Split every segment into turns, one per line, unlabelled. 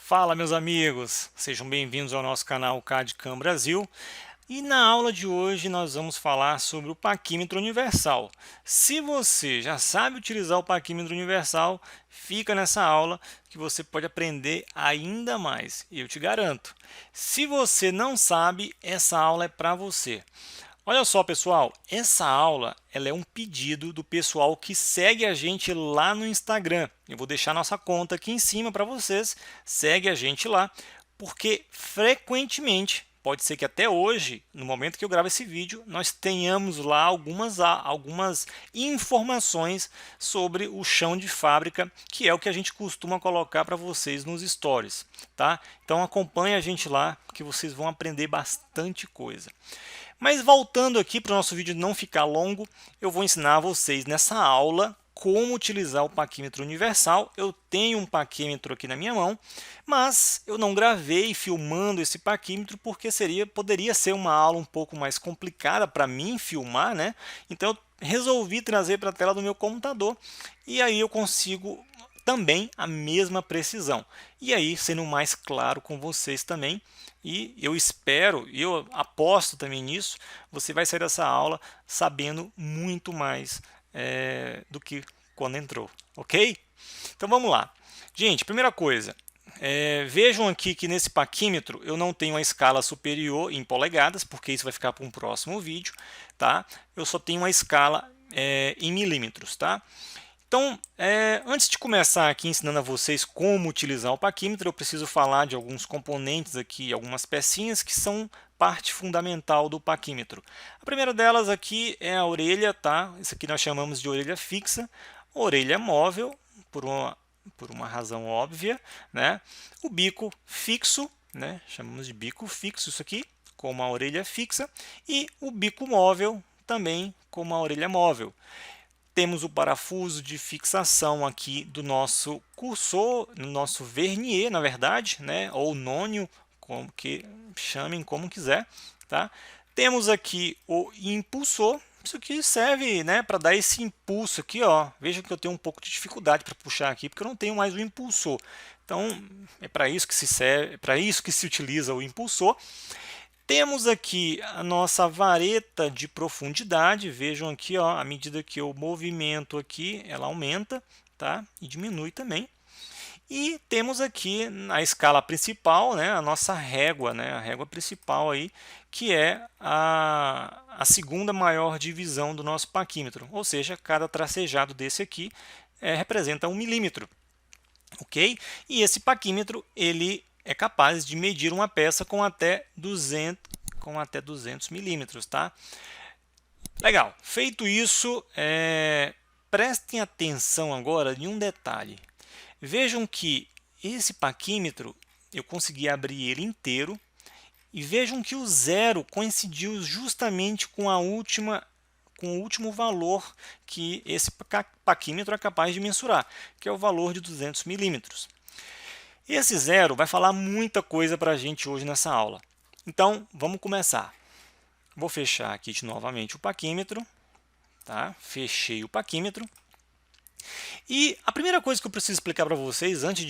Fala, meus amigos, sejam bem-vindos ao nosso canal CAD/CAM Brasil. E na aula de hoje nós vamos falar sobre o paquímetro universal. Se você já sabe utilizar o paquímetro universal, fica nessa aula que você pode aprender ainda mais, eu te garanto. Se você não sabe, essa aula é para você. Olha só, pessoal, essa aula ela é um pedido do pessoal que segue a gente lá no Instagram. Eu vou deixar nossa conta aqui em cima para vocês. Segue a gente lá, porque frequentemente, pode ser que até hoje, no momento que eu gravo esse vídeo, nós tenhamos lá algumas informações sobre o chão de fábrica, que é o que a gente costuma colocar para vocês nos stories, tá? Então acompanhe a gente lá, que vocês vão aprender bastante coisa. Mas voltando aqui para o nosso vídeo não ficar longo, eu vou ensinar a vocês nessa aula como utilizar o paquímetro universal. Eu tenho um paquímetro aqui na minha mão, mas eu não gravei filmando esse paquímetro porque poderia ser uma aula um pouco mais complicada para mim filmar, né? Então eu resolvi trazer para a tela do meu computador e aí eu consigo também a mesma precisão. E aí, sendo mais claro com vocês também, e eu espero, e eu aposto também nisso, você vai sair dessa aula sabendo muito mais do que quando entrou, ok? Então vamos lá. Gente, primeira coisa, vejam aqui que nesse paquímetro eu não tenho a escala superior em polegadas, porque isso vai ficar para um próximo vídeo, tá? Eu só tenho uma escala em milímetros, tá? Então, antes de começar aqui ensinando a vocês como utilizar o paquímetro, eu preciso falar de alguns componentes aqui, algumas pecinhas que são parte fundamental do paquímetro. A primeira delas aqui é a orelha, tá? Isso aqui nós chamamos de orelha fixa, orelha móvel, por uma razão óbvia, né? O bico fixo, né? Chamamos de bico fixo isso aqui, com uma orelha fixa, e o bico móvel também com uma orelha móvel. Temos o parafuso de fixação aqui do nosso cursor, no nosso vernier, na verdade, né? Ou nônio, como que chamem como quiser, tá? Temos aqui o impulsor. Isso aqui serve, né, para dar esse impulso aqui, ó. Veja que eu tenho um pouco de dificuldade para puxar aqui, porque eu não tenho mais o impulsor. Então, é para isso que se serve, é para isso que se utiliza o impulsor. Temos aqui a nossa vareta de profundidade. Vejam aqui, ó, à medida que eu movimento aqui, ela aumenta, tá? E diminui também. E temos aqui na escala principal, né, a nossa régua, né, a régua principal aí, que é a segunda maior divisão do nosso paquímetro. Ou seja, cada tracejado desse aqui representa 1 milímetro, ok? E esse paquímetro ele é capaz de medir uma peça com até 200 milímetros, tá? Legal. Feito isso, prestem atenção agora em um detalhe. Vejam que esse paquímetro eu consegui abrir ele inteiro e vejam que o zero coincidiu justamente com com o último valor que esse paquímetro é capaz de mensurar, que é o valor de 200 milímetros. Esse zero vai falar muita coisa para a gente hoje nessa aula. Então, vamos começar. Vou fechar aqui novamente o paquímetro. Tá? Fechei o paquímetro. E a primeira coisa que eu preciso explicar para vocês, antes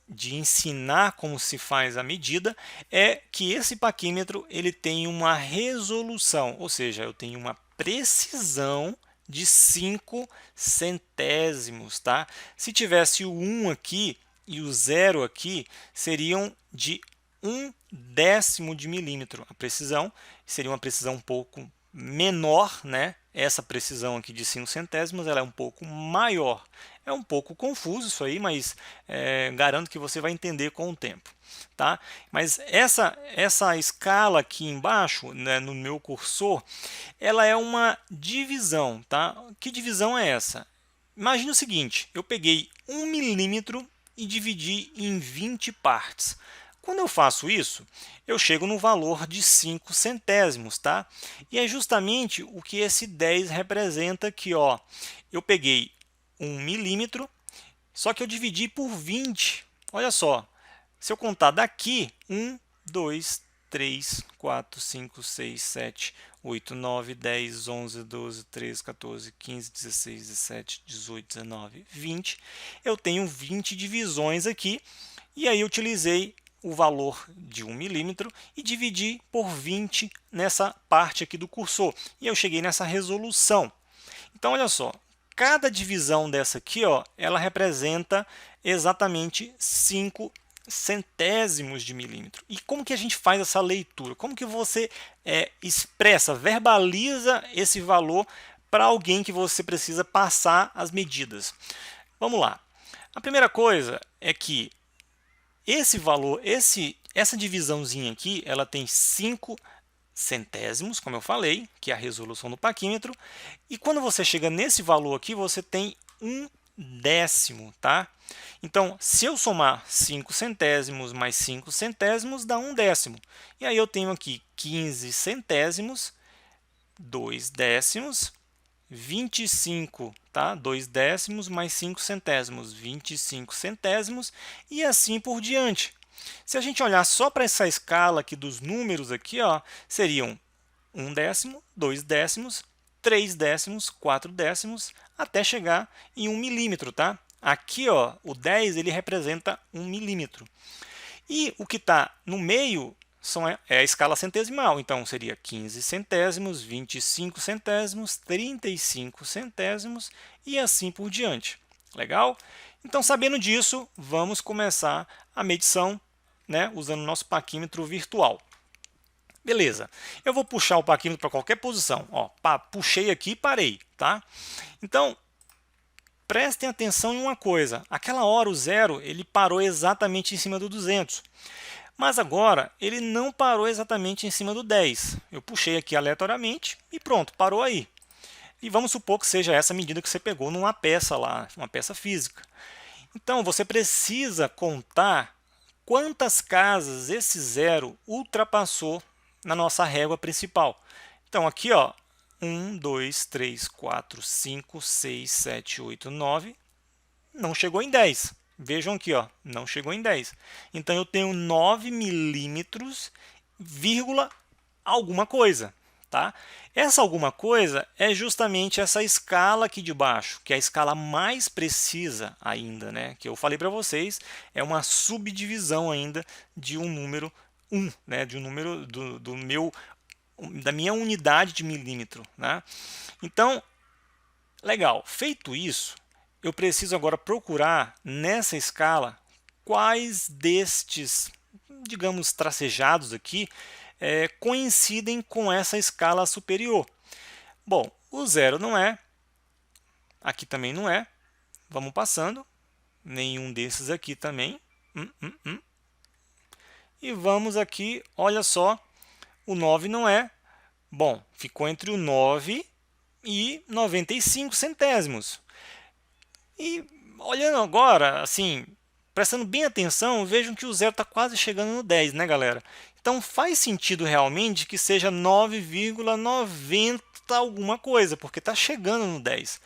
de ensinar como se faz a medida, é que esse paquímetro ele tem uma resolução, ou seja, eu tenho uma precisão de 5 centésimos. Tá? Se tivesse o 1 aqui e o 0 aqui, seriam de 1/10 de milímetro. A precisão seria uma precisão um pouco menor, né? Essa precisão aqui de 5 centésimos ela é um pouco maior. É um pouco confuso isso aí, mas garanto que você vai entender com o tempo. Tá? Mas essa escala aqui embaixo, né, no meu cursor, ela é uma divisão. Tá? Que divisão é essa? Imagine o seguinte, eu peguei 1 milímetro e dividi em 20 partes. Quando eu faço isso, eu chego no valor de 5 centésimos, tá? E é justamente o que esse 10 representa aqui, ó. Eu peguei 1 milímetro, só que eu dividi por 20. Olha só, se eu contar daqui, 1, 2, 3, 4, 5, 6, 7, 8, 9, 10, 11, 12, 13, 14, 15, 16, 17, 18, 19, 20. Eu tenho 20 divisões aqui. E aí eu utilizei o valor de 1 milímetro e dividi por 20 nessa parte aqui do cursor. E eu cheguei nessa resolução. Então, olha só, cada divisão dessa aqui, ó, ela representa exatamente 5 centésimos de milímetro. E como que a gente faz essa leitura? Como que você expressa, verbaliza esse valor para alguém que você precisa passar as medidas? Vamos lá. A primeira coisa é que esse valor, essa divisãozinha aqui, ela tem 5 centésimos, como eu falei, que é a resolução do paquímetro. E quando você chega nesse valor aqui, você tem 1/10, tá? Então, se eu somar 5 centésimos mais 5 centésimos, dá 1/10. E aí eu tenho aqui 15 centésimos, 2/10, 25, tá? 2/10 mais 5 centésimos, 25 centésimos, e assim por diante. Se a gente olhar só para essa escala aqui dos números aqui, ó, seriam 1/10, 2/10, 3/10, 4/10, até chegar em 1 milímetro, tá? Aqui, ó, o 10 ele representa 1 milímetro. E o que está no meio é a escala centesimal, então seria 15 centésimos, 25 centésimos, 35 centésimos e assim por diante. Legal? Então, sabendo disso, vamos começar a medição, né, usando o nosso paquímetro virtual. Beleza, eu vou puxar o paquímetro para qualquer posição. Ó, puxei aqui e parei. Tá? Então, prestem atenção em uma coisa. Aquela hora o zero ele parou exatamente em cima do 200. Mas agora ele não parou exatamente em cima do 10. Eu puxei aqui aleatoriamente e pronto, parou aí. E vamos supor que seja essa medida que você pegou numa peça lá, uma peça física. Então você precisa contar quantas casas esse zero ultrapassou na nossa régua principal. Então aqui, ó, 1, 2, 3, 4, 5, 6, 7, 8, 9, não chegou em 10. Vejam aqui, ó, não chegou em 10. Então eu tenho 9 milímetros, vírgula, alguma coisa. Tá? Essa alguma coisa é justamente essa escala aqui de baixo, que é a escala mais precisa ainda, né? Que eu falei para vocês, é uma subdivisão ainda de um número 1, né? De um número da minha unidade de milímetro. Né? Então, legal, feito isso, eu preciso agora procurar nessa escala quais destes, digamos, tracejados aqui coincidem com essa escala superior. Bom, o zero não é, aqui também não é, vamos passando, nenhum desses aqui também. E vamos aqui, olha só, o 9 não é, bom, ficou entre o 9 e 95 centésimos. E olhando agora, assim, prestando bem atenção, vejam que o zero está quase chegando no 10, né, galera? Então faz sentido realmente que seja 9,90 alguma coisa, porque está chegando no 10.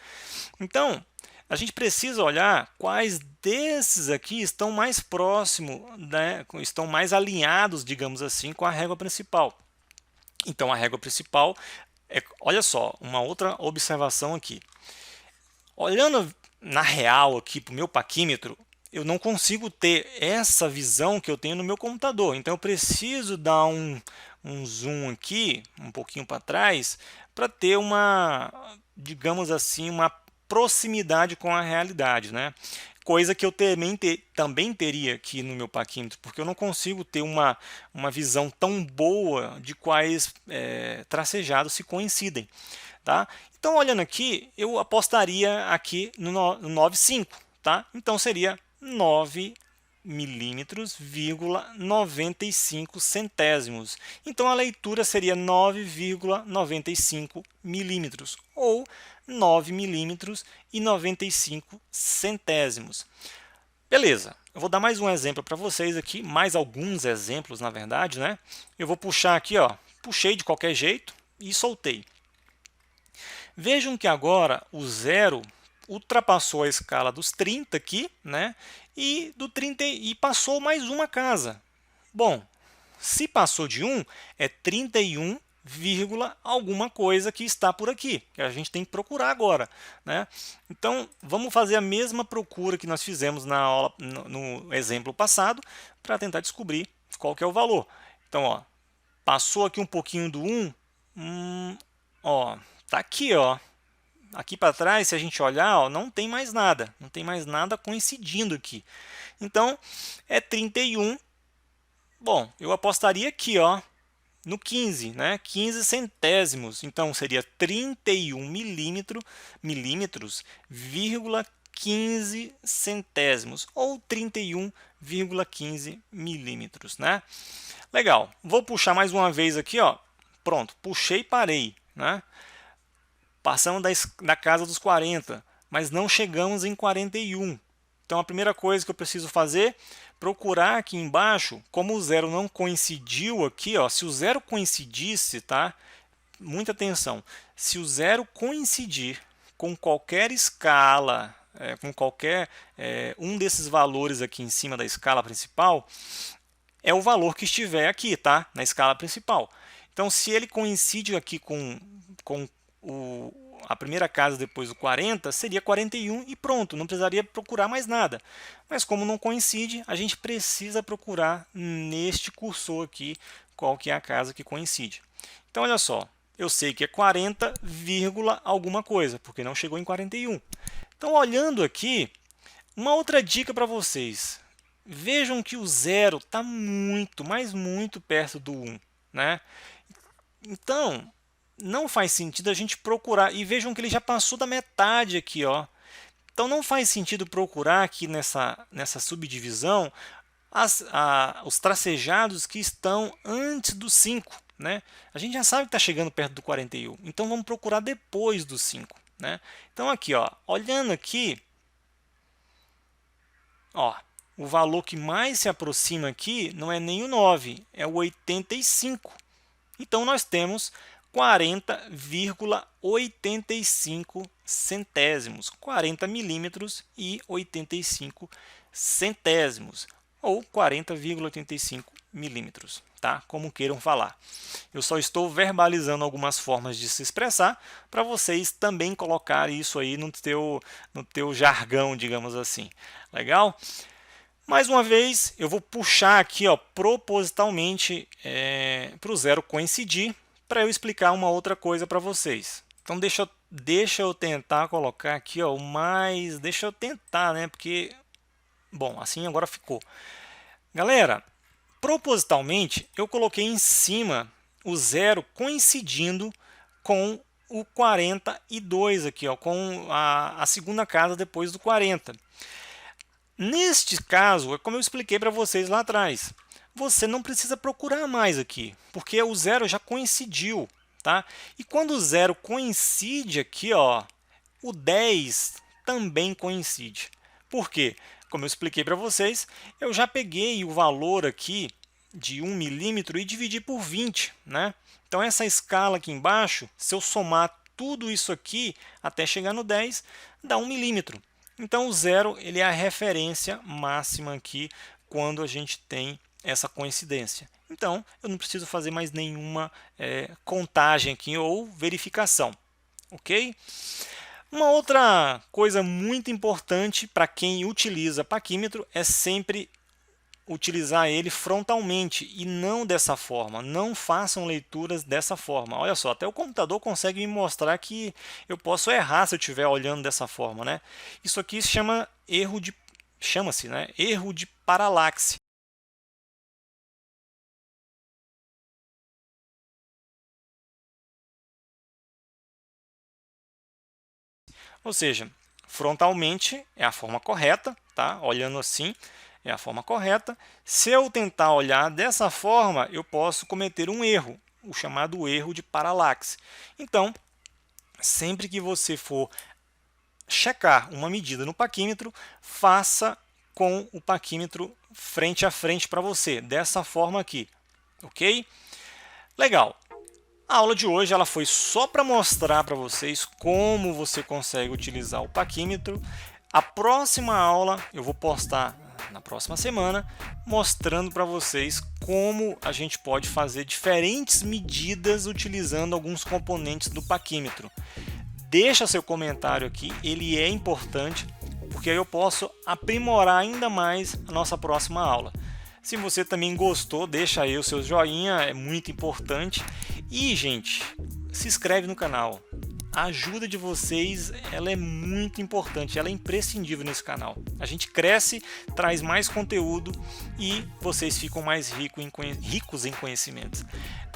Então, a gente precisa olhar quais desses aqui estão mais próximos, né, estão mais alinhados, digamos assim, com a régua principal. Então, a régua principal, olha só, uma outra observação aqui. Olhando na real aqui para o meu paquímetro, eu não consigo ter essa visão que eu tenho no meu computador. Então, eu preciso dar um zoom aqui, um pouquinho para trás, para ter uma, digamos assim, uma proximidade com a realidade, né? Coisa que eu também teria aqui no meu paquímetro, porque eu não consigo ter uma visão tão boa de quais tracejados se coincidem. Tá? Então, olhando aqui, eu apostaria aqui no 9,5. Tá? Então, seria 9 milímetros, 95 centésimos. Então, a leitura seria 9,95 milímetros, ou 9 milímetros e 95 centésimos. Beleza, eu vou dar mais um exemplo para vocês aqui, mais alguns exemplos, na verdade, né? Eu vou puxar aqui, ó, puxei de qualquer jeito e soltei. Vejam que agora o zero ultrapassou a escala dos 30 aqui, né? E do 30 e passou mais uma casa. Bom, se passou de 1, é 31 vírgula, alguma coisa que está por aqui, que a gente tem que procurar agora, né? Então, vamos fazer a mesma procura que nós fizemos na aula, no exemplo passado, para tentar descobrir qual que é o valor. Então, ó, passou aqui um pouquinho do 1, ó, tá aqui, ó. Aqui para trás, se a gente olhar, ó, não tem mais nada, não tem mais nada coincidindo aqui. Então, é 31. Bom, eu apostaria aqui, ó, no 15, né? 15 centésimos. Então, seria 31 milímetros, vírgula 15 centésimos, ou 31,15 milímetros, né? Legal. Vou puxar mais uma vez aqui, ó. Pronto, puxei e parei, né? Passamos da casa dos 40, mas não chegamos em 41. Então, a primeira coisa que eu preciso fazer, procurar aqui embaixo, como o zero não coincidiu aqui, ó, se o zero coincidisse, tá? Muita atenção, se o zero coincidir com qualquer escala, com qualquer um desses valores aqui em cima da escala principal, é o valor que estiver aqui, tá? Na escala principal. Então, se ele coincide aqui com a primeira casa depois do 40, seria 41 e pronto, não precisaria procurar mais nada. Mas como não coincide, a gente precisa procurar neste cursor aqui qual que é a casa que coincide. Então, olha só, eu sei que é 40, alguma coisa, porque não chegou em 41. Então, olhando aqui, uma outra dica para vocês. Vejam que o zero está muito, mas muito perto do 1, né? Então, não faz sentido a gente procurar. E vejam que ele já passou da metade aqui, ó. Então, não faz sentido procurar aqui nessa subdivisão os tracejados que estão antes do 5, né? A gente já sabe que está chegando perto do 41. Então, vamos procurar depois do 5, né? Então, aqui, ó, olhando aqui, ó, o valor que mais se aproxima aqui não é nem o 9, é o 85. Então, nós temos 40,85 centésimos, 40 milímetros e 85 centésimos, ou 40,85 milímetros, tá? Como queiram falar. Eu só estou verbalizando algumas formas de se expressar para vocês também colocarem isso aí no teu jargão, digamos assim. Legal? Mais uma vez, eu vou puxar aqui, ó, propositalmente para o zero coincidir, para eu explicar uma outra coisa para vocês. Então, deixa eu tentar colocar aqui, ó, deixa eu tentar, né? Porque, bom, assim agora ficou. Galera, propositalmente, eu coloquei em cima o zero coincidindo com o 42 aqui, ó, com a segunda casa depois do 40. Neste caso, é como eu expliquei para vocês lá atrás, você não precisa procurar mais aqui, porque o zero já coincidiu, tá? E quando o zero coincide aqui, ó, o 10 também coincide. Por quê? Como eu expliquei para vocês, eu já peguei o valor aqui de 1 milímetro e dividi por 20, né? Então, essa escala aqui embaixo, se eu somar tudo isso aqui até chegar no 10, dá 1 milímetro. Então, o zero ele é a referência máxima aqui quando a gente tem essa coincidência. Então, eu não preciso fazer mais nenhuma contagem aqui ou verificação. Ok? Uma outra coisa muito importante para quem utiliza paquímetro é sempre utilizar ele frontalmente e não dessa forma. Não façam leituras dessa forma. Olha só, até o computador consegue me mostrar que eu posso errar se eu estiver olhando dessa forma, né? Isso aqui chama-se, né, erro de paralaxe. Ou seja, frontalmente é a forma correta, tá? Olhando assim, é a forma correta. Se eu tentar olhar dessa forma, eu posso cometer um erro, o chamado erro de paralaxe. Então, sempre que você for checar uma medida no paquímetro, faça com o paquímetro frente a frente para você, dessa forma aqui, ok? Legal. A aula de hoje ela foi só para mostrar para vocês como você consegue utilizar o paquímetro. A próxima aula eu vou postar na próxima semana, mostrando para vocês como a gente pode fazer diferentes medidas utilizando alguns componentes do paquímetro. Deixa seu comentário aqui, ele é importante, porque aí eu posso aprimorar ainda mais a nossa próxima aula. Se você também gostou, deixa aí o seu joinha, é muito importante. E, gente, se inscreve no canal. A ajuda de vocês, ela é muito importante, ela é imprescindível nesse canal. A gente cresce, traz mais conteúdo e vocês ficam mais ricos em conhecimentos.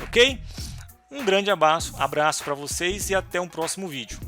Ok? Um grande abraço para vocês e até um próximo vídeo.